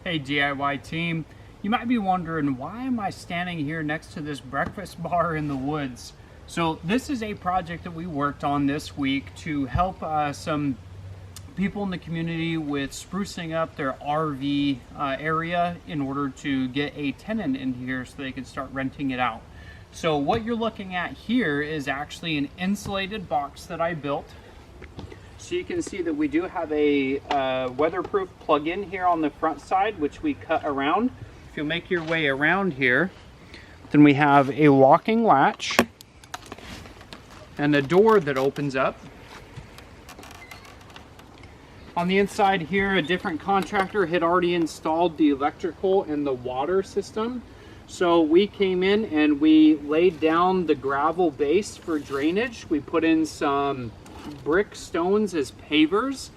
Hey DIY team, you might be wondering, why am I standing here next to this breakfast bar in the woods? So this is a project that we worked on this week to help some people in the community with sprucing up their RV area in order to get a tenant in here so they can start renting it out. So what you're looking at here is actually an insulated box that I built. So you can see that we do have a weatherproof plug-in here on the front side, which we cut around. If you make your way around here, then we have a walking latch and a door that opens up. On the inside here, a different contractor had already installed the electrical and the water system. So we came in and we laid down the gravel base for drainage. We put in some brick stones as pavers,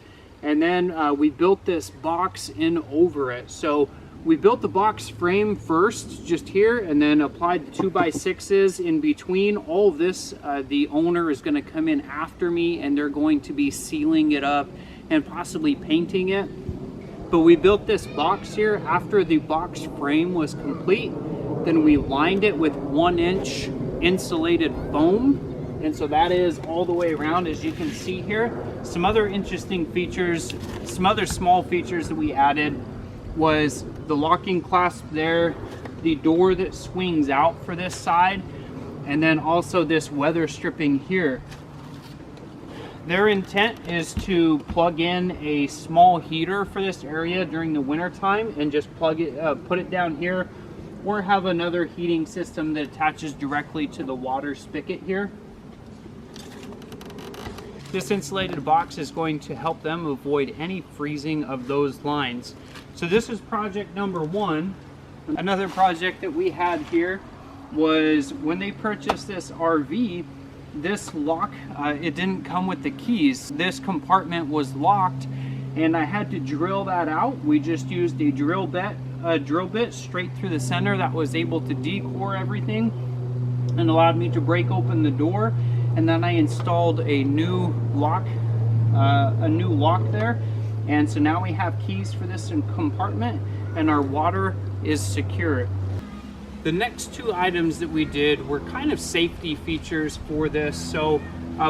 and then we built this box in over it. So we built the box frame first just here, and then applied the 2x6s in between. All of this, the owner is going to come in after me, and they're going to be sealing it up and possibly painting it. But we built this box here after the box frame was complete. Then we lined it with 1-inch insulated foam. And so that is all the way around, as you can see here. Some other interesting features, some other small features that we added was the locking clasp there, the door that swings out for this side, and then also this weather stripping here. Their intent is to plug in a small heater for this area during the winter time and just plug it, put it down here, or have another heating system that attaches directly to the water spigot here. This insulated box is going to help them avoid any freezing of those lines. So this is project number one. Another project that we had here was when they purchased this RV, this lock, it didn't come with the keys. This compartment was locked and I had to drill that out. We just used a drill bit straight through the center that was able to decore everything and allowed me to break open the door. And then I installed a new lock there. And so now we have keys for this compartment and our water is secure. The next two items that we did were kind of safety features for this. So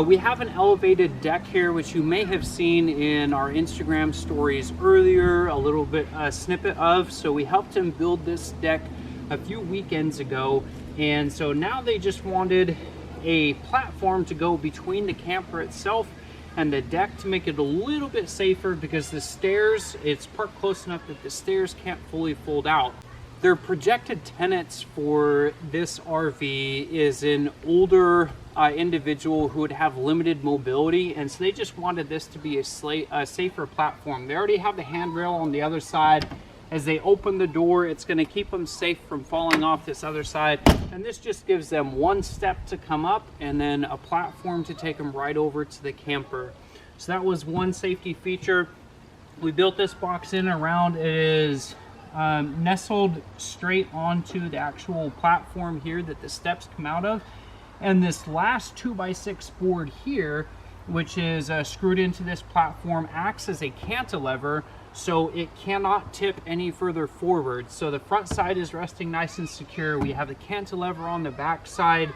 we have an elevated deck here, which you may have seen in our Instagram stories earlier, a little bit snippet of. So we helped him build this deck a few weekends ago. And so now they just wanted a platform to go between the camper itself and the deck to make it a little bit safer, because the stairs, it's parked close enough that the stairs can't fully fold out. Their projected tenants for this RV is an older individual who would have limited mobility, and so they just wanted this to be a safer platform. They already have the handrail on the other side. As they open the door, it's going to keep them safe from falling off this other side. And this just gives them one step to come up and then a platform to take them right over to the camper. So that was one safety feature. We built this box in around, it is nestled straight onto the actual platform here that the steps come out of. And this last 2x6 board here, which is screwed into this platform, acts as a cantilever, so it cannot tip any further forward. So the front side is resting nice and secure. We have the cantilever on the back side.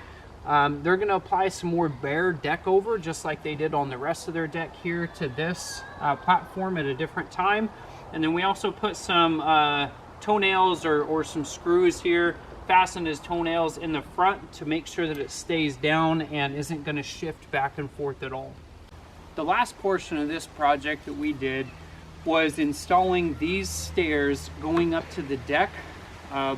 They're going to apply some more bare deck over, just like they did on the rest of their deck here, to this platform at a different time. And then we also put some toenails or some screws here, fastened as toenails in the front to make sure that it stays down and isn't going to shift back and forth at all. The last portion of this project that we did was installing these stairs going up to the deck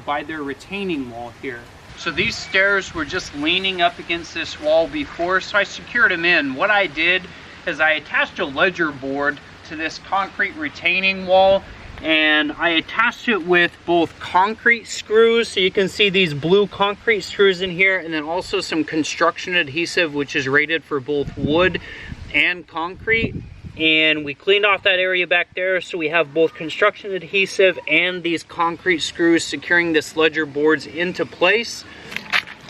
by their retaining wall here. So these stairs were just leaning up against this wall before, so I secured them in. What I did is I attached a ledger board to this concrete retaining wall, and I attached it with both concrete screws. So you can see these blue concrete screws in here, and then also some construction adhesive, which is rated for both wood and concrete. And we cleaned off that area back there, so we have both construction adhesive and these concrete screws securing this ledger boards into place.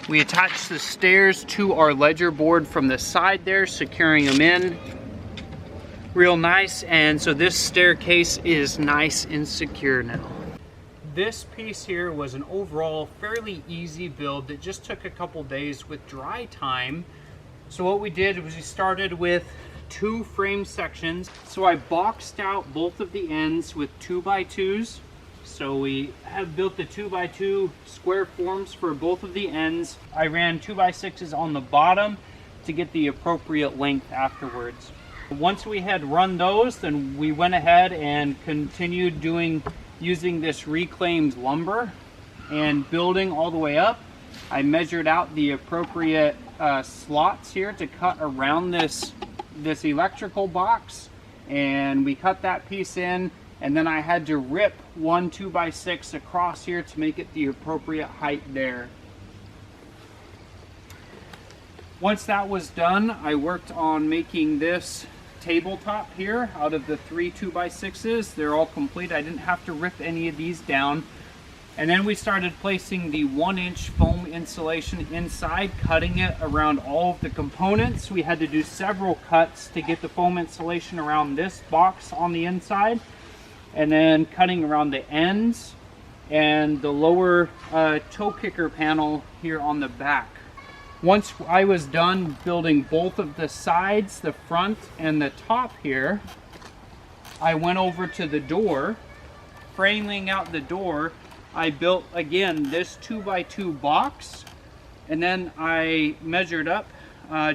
We attached the stairs to our ledger board from the side there, securing them in real nice. And so this staircase is nice and secure now. This piece here was an overall fairly easy build that just took a couple days with dry time. So what we did was we started with 2 frame sections. So I boxed out both of the ends with 2x2s. So we have built the 2x2 square forms for both of the ends. I ran 2x6s on the bottom to get the appropriate length afterwards. Once we had run those, then we went ahead and continued using this reclaimed lumber and building all the way up. I measured out the appropriate slots here to cut around this electrical box, and we cut that piece in, and then I had to rip 1 2x6 across here to make it the appropriate height there. Once that was done, I worked on making this tabletop here out of the 3 2x6s. They're all complete. I didn't have to rip any of these down. And then we started placing the 1-inch foam insulation inside, cutting it around all of the components. We had to do several cuts to get the foam insulation around this box on the inside, and then cutting around the ends and the lower toe kicker panel here on the back. Once I was done building both of the sides, the front and the top here, I went over to the door. Framing out the door, I built again this 2x2 box, and then I measured up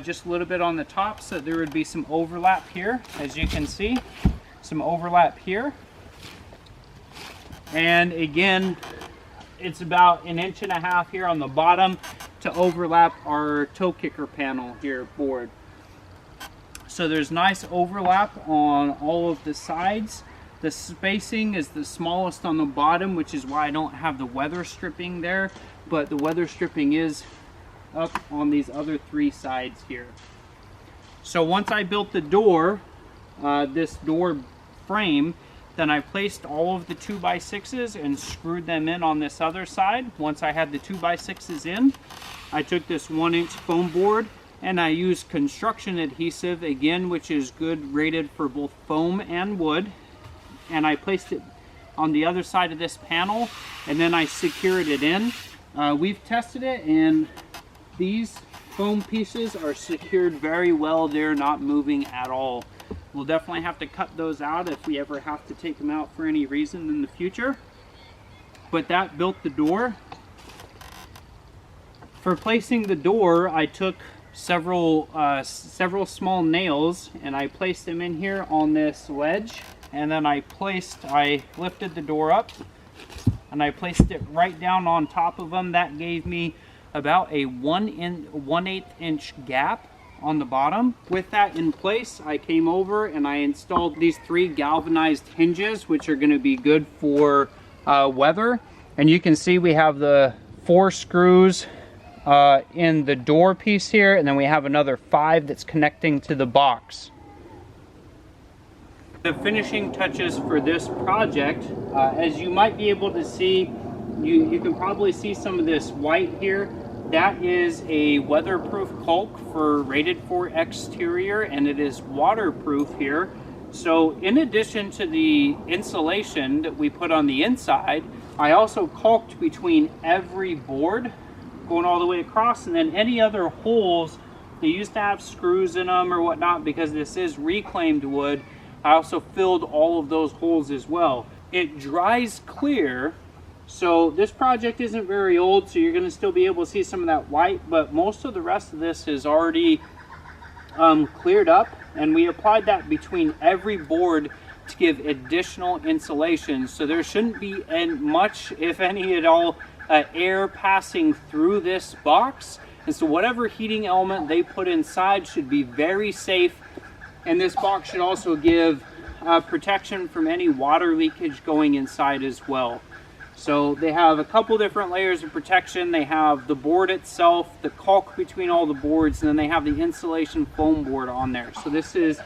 just a little bit on the top so there would be some overlap here. As you can see, some overlap here. And again, it's about 1.5 inches here on the bottom to overlap our toe kicker panel here board. So there's nice overlap on all of the sides. The spacing is the smallest on the bottom, which is why I don't have the weather stripping there, but the weather stripping is up on these other 3 sides here. So once I built the door, this door frame, then I placed all of the 2x6s and screwed them in on this other side. Once I had the 2x6s in, I took this 1-inch foam board and I used construction adhesive, again, which is good, rated for both foam and wood. And I placed it on the other side of this panel, and then I secured it in. We've tested it, and these foam pieces are secured very well. They're not moving at all. We'll definitely have to cut those out if we ever have to take them out for any reason in the future. But that built the door. For placing the door, I took several small nails and I placed them in here on this ledge, and then I lifted the door up and I placed it right down on top of them. That gave me about a 1/8 inch gap on the bottom. With that in place, I came over and I installed these 3 galvanized hinges, which are going to be good for weather. And you can see we have the 4 screws in the door piece here, and then we have another 5 that's connecting to the box. The finishing touches for this project, as you might be able to see, you can probably see some of this white here. That is a weatherproof caulk rated for exterior, and it is waterproof here. So in addition to the insulation that we put on the inside, I also caulked between every board going all the way across, and then any other holes that used to have screws in them or whatnot, because this is reclaimed wood, I also filled all of those holes as well. It dries clear. So this project isn't very old, so you're going to still be able to see some of that white, but most of the rest of this is already cleared up, and we applied that between every board to give additional insulation. So there shouldn't be much, if any at all, air passing through this box, and so whatever heating element they put inside should be very safe, and this box should also give protection from any water leakage going inside as well. So they have a couple different layers of protection. They have the board itself, the caulk between all the boards, and then they have the insulation foam board on there. So this is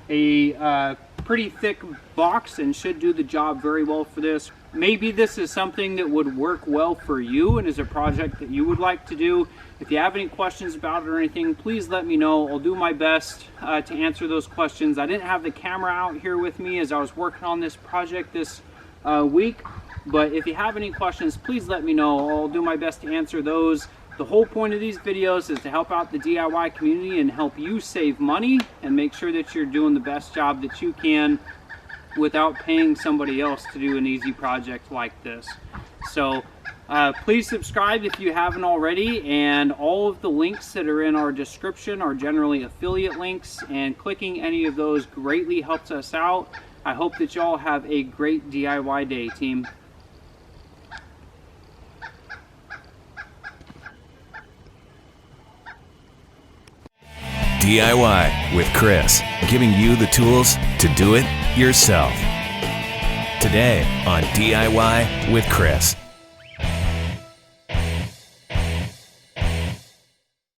a pretty thick box and should do the job very well for this. Maybe this is something that would work well for you and is a project that you would like to do. If you have any questions about it or anything, please let me know. I'll do my best to answer those questions. I didn't have the camera out here with me as I was working on this project this week, But if you have any questions, please let me know. I'll do my best to answer those. The whole point of these videos is to help out the DIY community and help you save money and make sure that you're doing the best job that you can without paying somebody else to do an easy project like this. So please subscribe if you haven't already, and all of the links that are in our description are generally affiliate links, and clicking any of those greatly helps us out. I hope that y'all have a great DIY day, team. DIY with Chris, giving you the tools to do it yourself. Today on DIY with Chris.